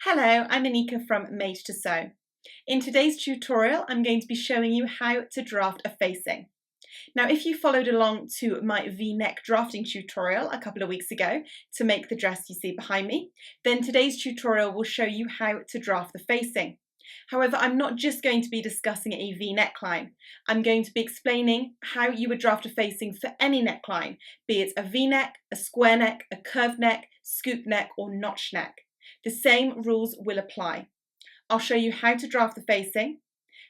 Hello, I'm ANEKA from Made to Sew. In today's tutorial, I'm going to be showing you how to draft a facing. Now, if you followed along to my V-neck drafting tutorial a couple of weeks ago to make the dress you see behind me, then today's tutorial will show you how to draft the facing. However, I'm not just going to be discussing a V neckline. I'm going to be explaining how you would draft a facing for any neckline, be it a V-neck, a square neck, a curved neck, scoop neck, or notch neck. The same rules will apply. I'll show you how to draft the facing,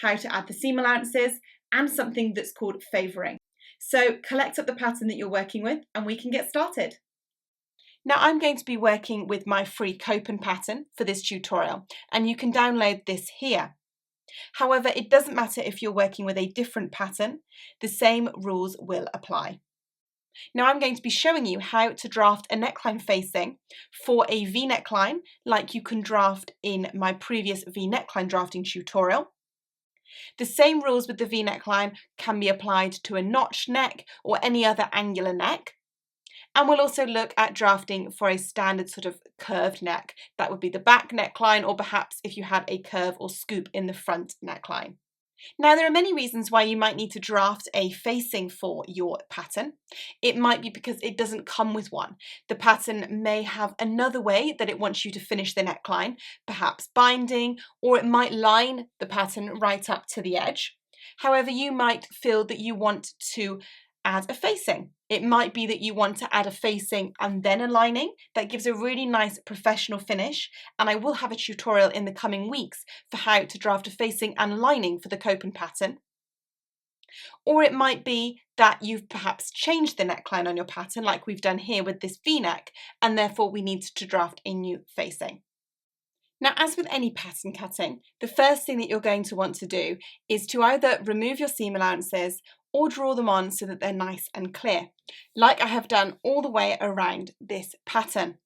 how to add the seam allowances, and something that's called favouring. So collect up the pattern that you're working with and we can get started. Now I'm going to be working with my free Copen pattern for this tutorial, and you can download this here. However, it doesn't matter if you're working with a different pattern, the same rules will apply. Now I'm going to be showing you how to draft a neckline facing for a V neckline like you can draft in my previous V neckline drafting tutorial. The same rules with the V neckline can be applied to a notch neck or any other angular neck. And we'll also look at drafting for a standard sort of curved neck. That would be the back neckline, or perhaps if you had a curve or scoop in the front neckline. Now, there are many reasons why you might need to draft a facing for your pattern. It might be because it doesn't come with one. The pattern may have another way that it wants you to finish the neckline, perhaps binding, or it might line the pattern right up to the edge. However, you might feel that you want to add a facing. It might be that you want to add a facing and then a lining. That gives a really nice professional finish, and I will have a tutorial in the coming weeks for how to draft a facing and lining for the Copen pattern. Or it might be that you've perhaps changed the neckline on your pattern like we've done here with this V-neck, and therefore we need to draft a new facing. Now, as with any pattern cutting, the first thing that you're going to want to do is to either remove your seam allowances or draw them on so that they're nice and clear, like I have done all the way around this pattern.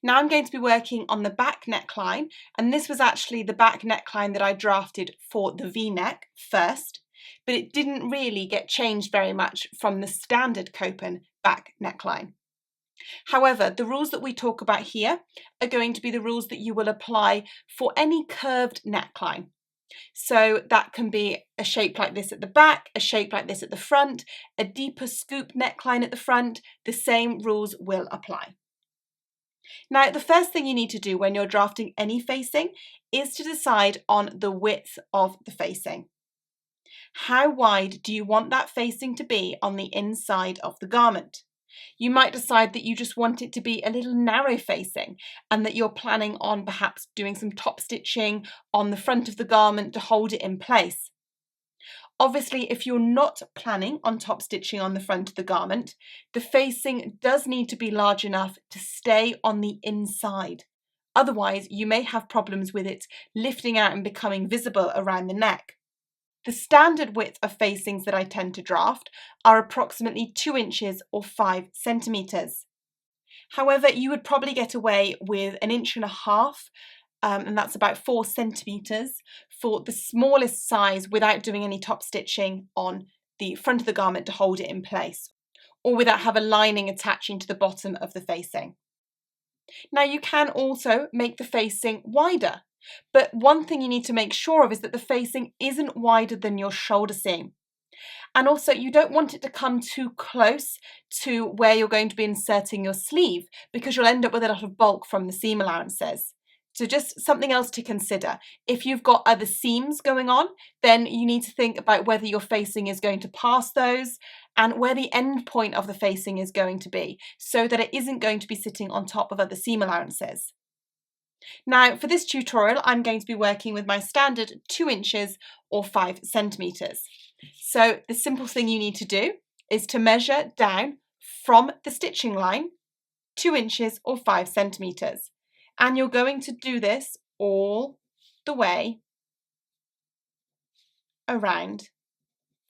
Now I'm going to be working on the back neckline, and this was actually the back neckline that I drafted for the V-neck first, but it didn't really get changed very much from the standard Copen back neckline. However, the rules that we talk about here are going to be the rules that you will apply for any curved neckline. So that can be a shape like this at the back, a shape like this at the front, a deeper scoop neckline at the front. The same rules will apply. Now, the first thing you need to do when you're drafting any facing is to decide on the width of the facing. How wide do you want that facing to be on the inside of the garment? You might decide that you just want it to be a little narrow facing and that you're planning on perhaps doing some top stitching on the front of the garment to hold it in place. Obviously, if you're not planning on top stitching on the front of the garment, the facing does need to be large enough to stay on the inside. Otherwise, you may have problems with it lifting out and becoming visible around the neck. The standard width of facings that I tend to draft are approximately 2 inches or 5 centimetres. However, you would probably get away with 1.5 inches, and that's about 4 centimetres for the smallest size without doing any top stitching on the front of the garment to hold it in place, or without have a lining attaching to the bottom of the facing. Now, you can also make the facing wider. But one thing you need to make sure of is that the facing isn't wider than your shoulder seam. And also, you don't want it to come too close to where you're going to be inserting your sleeve, because you'll end up with a lot of bulk from the seam allowances. So just something else to consider. If you've got other seams going on, then you need to think about whether your facing is going to pass those and where the end point of the facing is going to be, so that it isn't going to be sitting on top of other seam allowances. Now, for this tutorial, I'm going to be working with my standard 2 inches or 5 centimetres. So the simple thing you need to do is to measure down from the stitching line 2 inches or 5 centimetres. And you're going to do this all the way around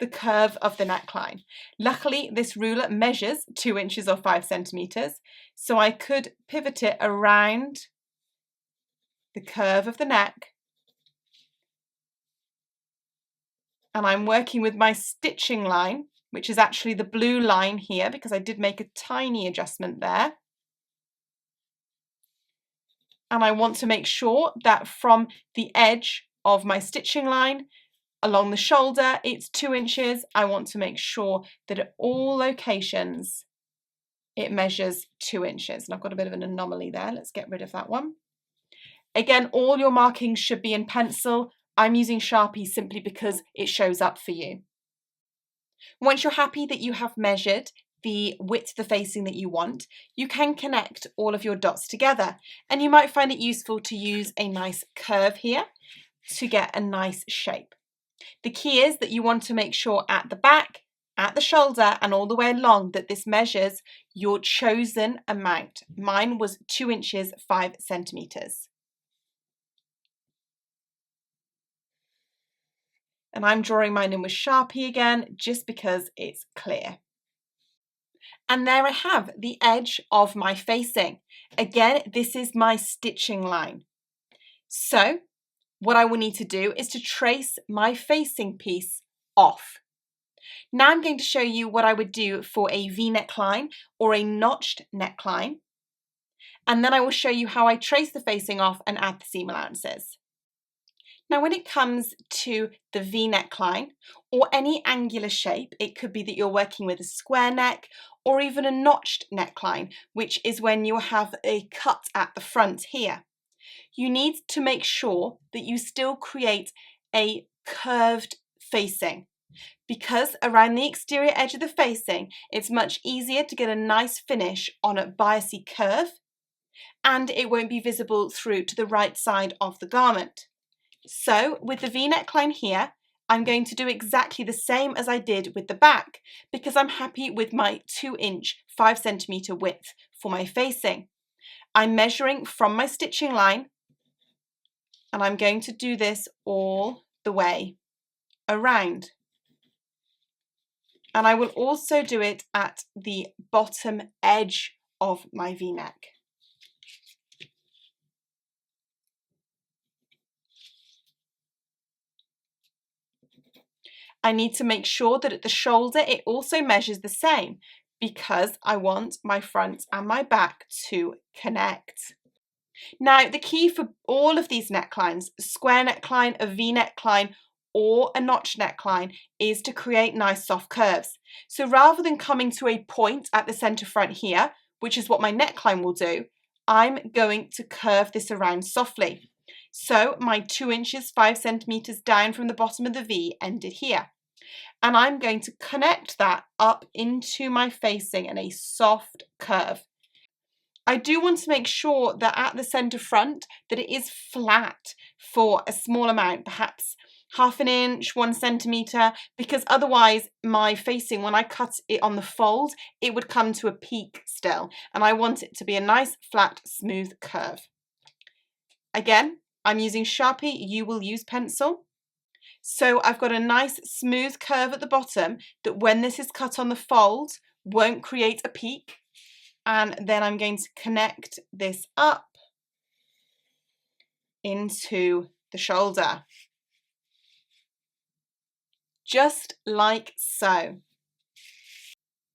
the curve of the neckline. Luckily, this ruler measures 2 inches or 5 centimetres, so I could pivot it around the curve of the neck, and I'm working with my stitching line, which is actually the blue line here because I did make a tiny adjustment there, And I want to make sure that from the edge of my stitching line along the shoulder, it's 2 inches. I want to make sure that at all locations, it measures 2 inches. And I've got a bit of an anomaly there. Let's get rid of that one. Again, all your markings should be in pencil. I'm using Sharpie simply because it shows up for you. Once you're happy that you have measured the width of the facing that you want, you can connect all of your dots together. And you might find it useful to use a nice curve here to get a nice shape. The key is that you want to make sure at the back, at the shoulder and all the way along that this measures your chosen amount. Mine was 2 inches 5 centimeters. And I'm drawing mine in with Sharpie again just because it's clear. And there I have the edge of my facing. Again, this is my stitching line. So what I will need to do is to trace my facing piece off. Now I'm going to show you what I would do for a V-neck line or a notched neckline. And then I will show you how I trace the facing off and add the seam allowances. Now when it comes to the V-neck line or any angular shape, it could be that you're working with a square neck or even a notched neckline, which is when you have a cut at the front here. You need to make sure that you still create a curved facing, because around the exterior edge of the facing, it's much easier to get a nice finish on a biasy curve, and it won't be visible through to the right side of the garment. So with the V-neck line here, I'm going to do exactly the same as I did with the back, because I'm happy with my 2 inch 5 centimeter width for my facing. I'm measuring from my stitching line, and I'm going to do this all the way around. And I will also do it at the bottom edge of my V-neck. I need to make sure that at the shoulder it also measures the same, because I want my front and my back to connect. Now the key for all of these necklines, a square neckline, a V neckline or a notch neckline, is to create nice soft curves. So rather than coming to a point at the centre front here, which is what my neckline will do, I'm going to curve this around softly. So my 2 inches 5 centimeters down from the bottom of the V ended here. And I'm going to connect that up into my facing in a soft curve. I do want to make sure that at the centre front that it is flat for a small amount, perhaps ½ inch, 1 centimetre, because otherwise my facing, when I cut it on the fold, it would come to a peak still, and I want it to be a nice flat smooth curve. Again, I'm using Sharpie, you will use pencil. So I've got a nice smooth curve at the bottom that when this is cut on the fold won't create a peak. And then I'm going to connect this up into the shoulder. Just like so.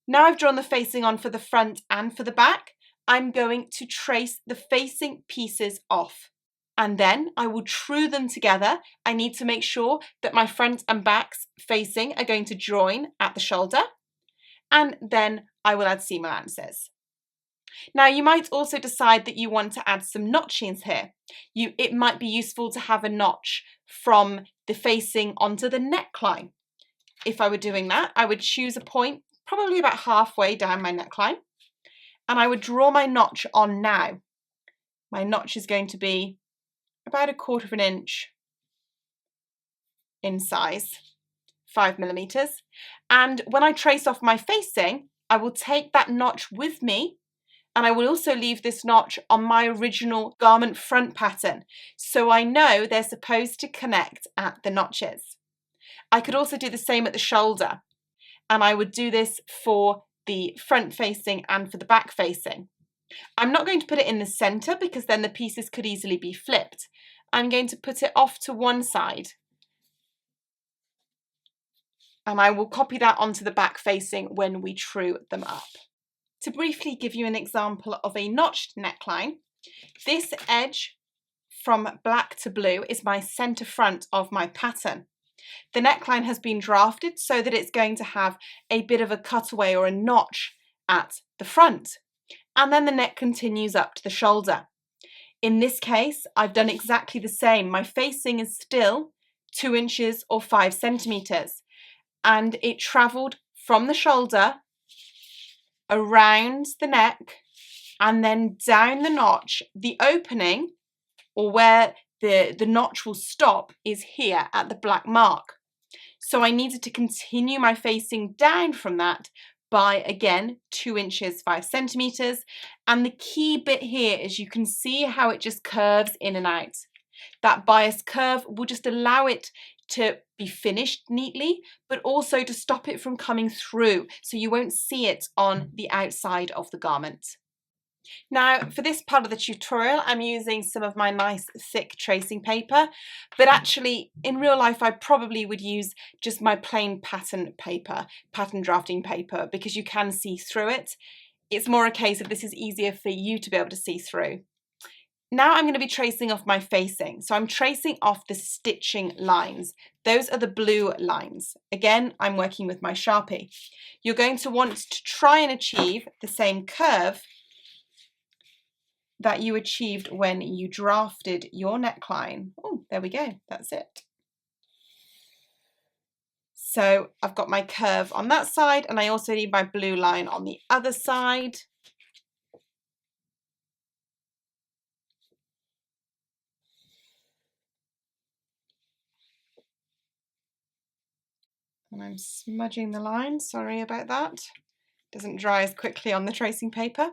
Now I've drawn the facing on for the front and for the back, I'm going to trace the facing pieces off. And then I will true them together. I need to make sure that my front and back's facing are going to join at the shoulder. And then I will add seam allowances. Now you might also decide that you want to add some notchings here. It might be useful to have a notch from the facing onto the neckline. If I were doing that, I would choose a point probably about halfway down my neckline, and I would draw my notch on now. My notch is going to be about 1/4 inch in size, 5 millimeters. And when I trace off my facing, I will take that notch with me, and I will also leave this notch on my original garment front pattern, so I know they're supposed to connect at the notches. I could also do the same at the shoulder, and I would do this for the front facing and for the back facing. I'm not going to put it in the center because then the pieces could easily be flipped. I'm going to put it off to one side, and I will copy that onto the back facing when we true them up. To briefly give you an example of a notched neckline, This edge from black to blue is my centre front of my pattern. The neckline has been drafted so that it's going to have a bit of a cutaway or a notch at the front, and then the neck continues up to the shoulder. In this case, I've done exactly the same. My facing is still 2 inches or 5 centimetres, and it travelled from the shoulder around the neck and then down the notch. The opening, or where the notch will stop, is here at the black mark. So I needed to continue my facing down from that by, again, 2 inches, 5 centimetres. And the key bit here is you can see how it just curves in and out. That bias curve will just allow it to be finished neatly, but also to stop it from coming through, so you won't see it on the outside of the garment. Now, for this part of the tutorial, I'm using some of my nice thick tracing paper, but actually in real life I probably would use just my plain pattern paper, pattern drafting paper, because you can see through it. It's more a case of this is easier for you to be able to see through. Now I'm going to be tracing off my facing. So I'm tracing off the stitching lines. Those are the blue lines. Again, I'm working with my Sharpie. You're going to want to try and achieve the same curve that you achieved when you drafted your neckline. Oh, there we go, that's it. So I've got my curve on that side, and I also need my blue line on the other side. And I'm smudging the line, sorry about that. Doesn't dry as quickly on the tracing paper.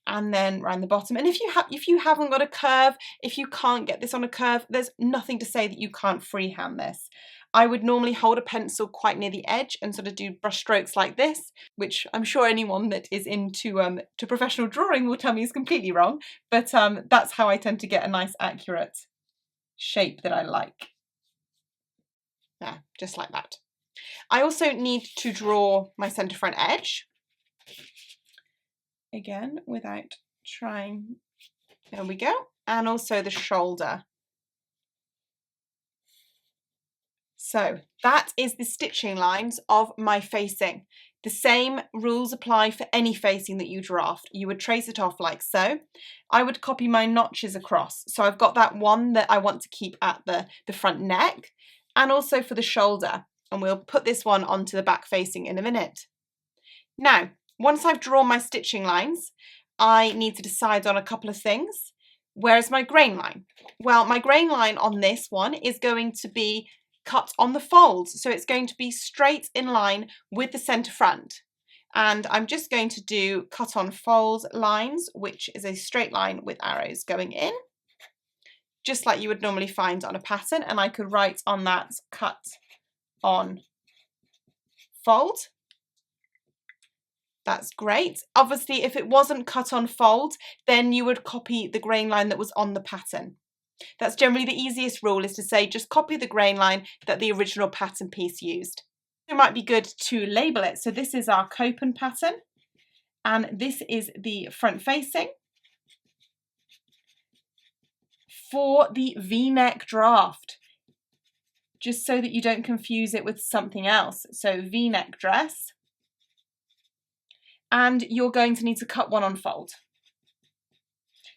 And then around the bottom. And if you haven't got a curve, if you can't get this on a curve, there's nothing to say that you can't freehand this. I would normally hold a pencil quite near the edge and sort of do brush strokes like this, which I'm sure anyone that is into to professional drawing will tell me is completely wrong, but that's how I tend to get a nice accurate shape that I like. Yeah, just like that. I also need to draw my centre front edge. Again, without trying, there we go, and also the shoulder. So that is the stitching lines of my facing. The same rules apply for any facing that you draft. You would trace it off like so. I would copy my notches across. So I've got that one that I want to keep at the front neck, and also for the shoulder. And we'll put this one onto the back facing in a minute. Now, once I've drawn my stitching lines, I need to decide on a couple of things. Where's my grain line? Well, my grain line on this one is going to be cut on the folds, so it's going to be straight in line with the centre front. And I'm just going to do cut on fold lines, which is a straight line with arrows going in, just like you would normally find on a pattern. And I could write on that cut on fold. That's great. Obviously, if it wasn't cut on fold, then you would copy the grain line that was on the pattern. That's generally the easiest rule, is to say just copy the grain line that the original pattern piece used. It might be good to label it. So this is our Copen pattern, and this is the front facing for the V-neck draft, just so that you don't confuse it with something else. So V-neck dress. And you're going to need to cut one on fold.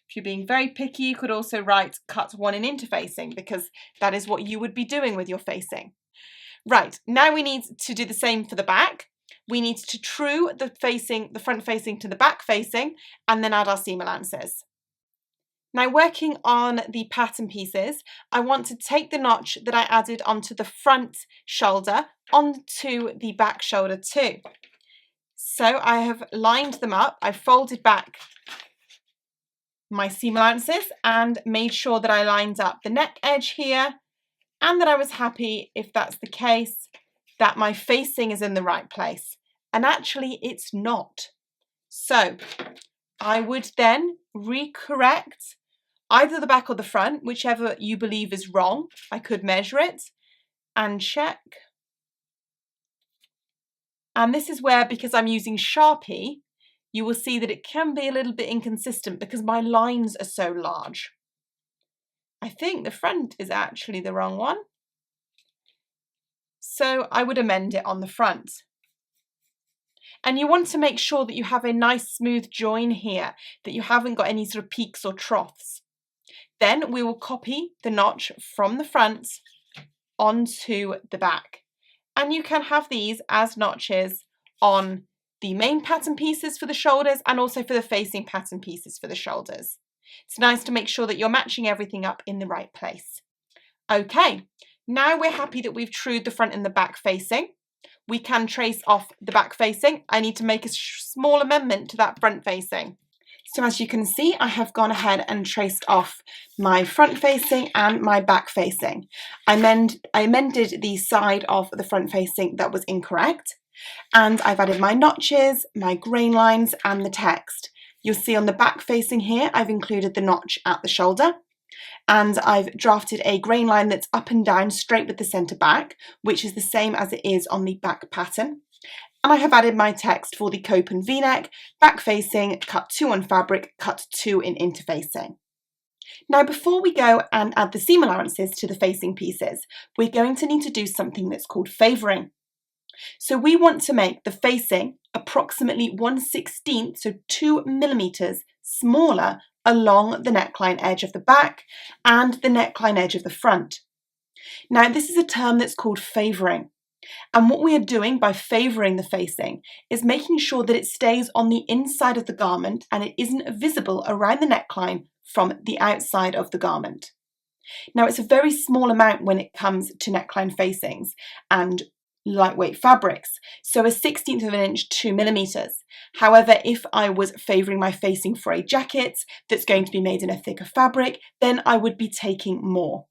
If you're being very picky, you could also write cut one in interfacing, because that is what you would be doing with your facing. Right, now we need to do the same for the back. We need to true the front facing to the back facing, and then add our seam allowances. Now, working on the pattern pieces, I want to take the notch that I added onto the front shoulder onto the back shoulder too. So I have lined them up, I've folded back my seam allowances and made sure that I lined up the neck edge here, and that I was happy, if that's the case, that my facing is in the right place. And actually it's not. So I would then recorrect either the back or the front, whichever you believe is wrong. I could measure it and check. And this is where, because I'm using Sharpie, you will see that it can be a little bit inconsistent because my lines are so large. I think the front is actually the wrong one. So I would amend it on the front. And you want to make sure that you have a nice smooth join here, that you haven't got any sort of peaks or troughs. Then we will copy the notch from the front onto the back. And you can have these as notches on the main pattern pieces for the shoulders and also for the facing pattern pieces for the shoulders. It's nice to make sure that you're matching everything up in the right place. Okay, now we're happy that we've trued the front and the back facing. We can trace off the back facing. I need to make a small amendment to that front facing. So as you can see, I have gone ahead and traced off my front facing and my back facing. I amended the side of the front facing that was incorrect, and I've added my notches, my grain lines and the text. You'll see on the back facing here, I've included the notch at the shoulder, and I've drafted a grain line that's up and down straight with the centre back, which is the same as it is on the back pattern. And I have added my text for the cope and v-neck, back facing, cut 2 on fabric, cut 2 in interfacing. Now before we go and add the seam allowances to the facing pieces, we're going to need to do something that's called favouring. So we want to make the facing approximately 1/16, so 2 millimeters smaller along the neckline edge of the back and the neckline edge of the front. Now this is a term that's called favouring. And what we are doing by favouring the facing is making sure that it stays on the inside of the garment and it isn't visible around the neckline from the outside of the garment. Now it's a very small amount when it comes to neckline facings and lightweight fabrics, so 1/16 of an inch, 2 millimeters. However, if I was favouring my facing for a jacket that's going to be made in a thicker fabric, then I would be taking more.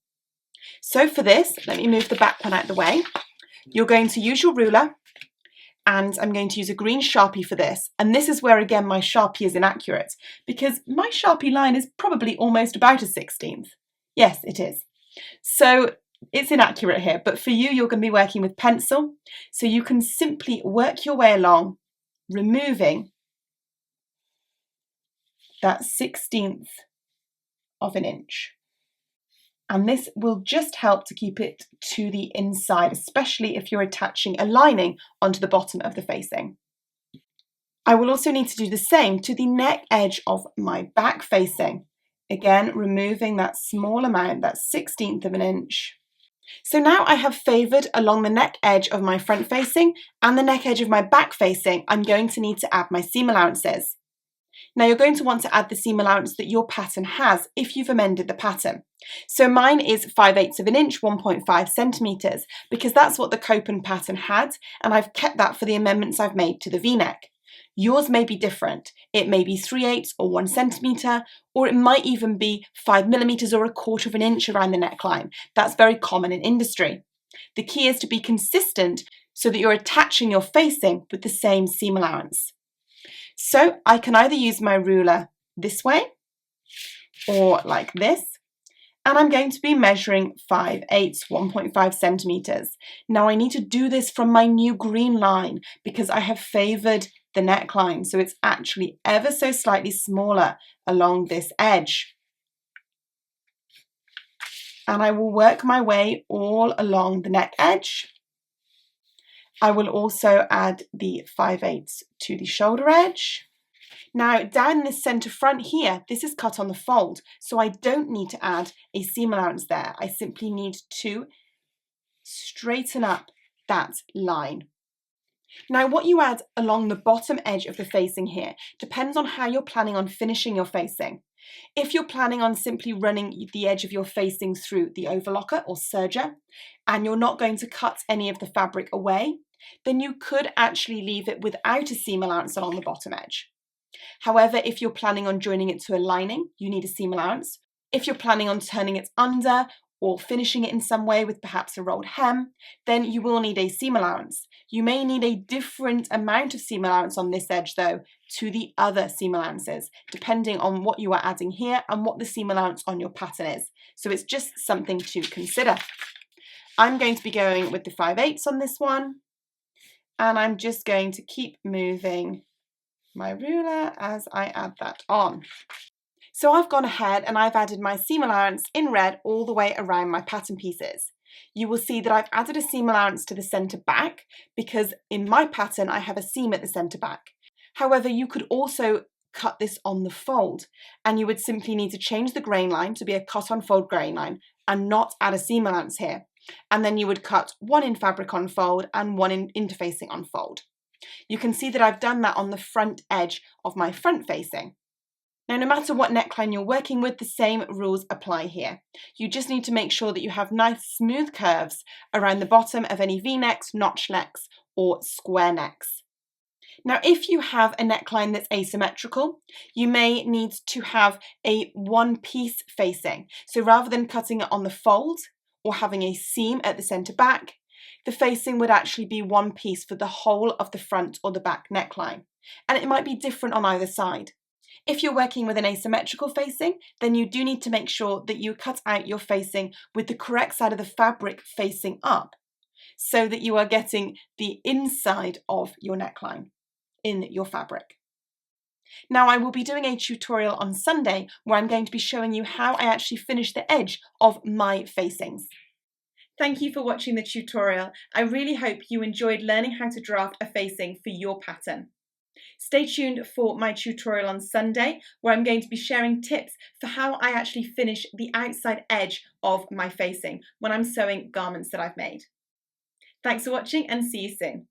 So for this, let me move the back one out of the way. You're going to use your ruler, and I'm going to use a green Sharpie for this. And this is where, again, my Sharpie is inaccurate because my Sharpie line is probably almost about 1/16. Yes, it is. So it's inaccurate here, but for you, you're going to be working with pencil. So you can simply work your way along, removing that 1/16 of an inch. And this will just help to keep it to the inside, especially if you're attaching a lining onto the bottom of the facing. I will also need to do the same to the neck edge of my back facing. Again, removing that small amount, that 1/16 of an inch. So now I have favoured along the neck edge of my front facing and the neck edge of my back facing. I'm going to need to add my seam allowances. Now you're going to want to add the seam allowance that your pattern has if you've amended the pattern. So mine is 5/8 of an inch, 1.5 centimetres, because that's what the Copen pattern had, and I've kept that for the amendments I've made to the V-neck. Yours may be different. It may be 3/8 or 1 centimetre, or it might even be 5 millimetres or 1/4 of an inch around the neckline. That's very common in industry. The key is to be consistent so that you're attaching your facing with the same seam allowance. So I can either use my ruler this way or like this, and I'm going to be measuring 5/8, 1.5 centimetres. Now I need to do this from my new green line because I have favoured the neckline, so it's actually ever so slightly smaller along this edge. And I will work my way all along the neck edge. I will also add the 5/8 to the shoulder edge. Now down this centre front here, this is cut on the fold, so I don't need to add a seam allowance there. I simply need to straighten up that line. Now what you add along the bottom edge of the facing here depends on how you're planning on finishing your facing. If you're planning on simply running the edge of your facing through the overlocker or serger, and you're not going to cut any of the fabric away, then you could actually leave it without a seam allowance along the bottom edge. However, if you're planning on joining it to a lining, you need a seam allowance. If you're planning on turning it under or finishing it in some way with perhaps a rolled hem, then you will need a seam allowance. You may need a different amount of seam allowance on this edge though to the other seam allowances, depending on what you are adding here and what the seam allowance on your pattern is. So it's just something to consider. I'm going to be going with the 5/8 on this one, and I'm just going to keep moving my ruler as I add that on. So I've gone ahead and I've added my seam allowance in red all the way around my pattern pieces. You will see that I've added a seam allowance to the centre back because in my pattern I have a seam at the centre back. However, you could also cut this on the fold and you would simply need to change the grain line to be a cut on fold grain line and not add a seam allowance here. And then you would cut one in fabric on fold and one in interfacing on fold. You can see that I've done that on the front edge of my front facing. Now, no matter what neckline you're working with, the same rules apply here. You just need to make sure that you have nice smooth curves around the bottom of any V-necks, notch necks, or square necks. Now, if you have a neckline that's asymmetrical, you may need to have a one-piece facing. So rather than cutting it on the fold or having a seam at the centre back, the facing would actually be one piece for the whole of the front or the back neckline. And it might be different on either side. If you're working with an asymmetrical facing, then you do need to make sure that you cut out your facing with the correct side of the fabric facing up so that you are getting the inside of your neckline in your fabric. Now I will be doing a tutorial on Sunday where I'm going to be showing you how I actually finish the edge of my facings. Thank you for watching the tutorial. I really hope you enjoyed learning how to draft a facing for your pattern. Stay tuned for my tutorial on Sunday where I'm going to be sharing tips for how I actually finish the outside edge of my facing when I'm sewing garments that I've made. Thanks for watching and see you soon.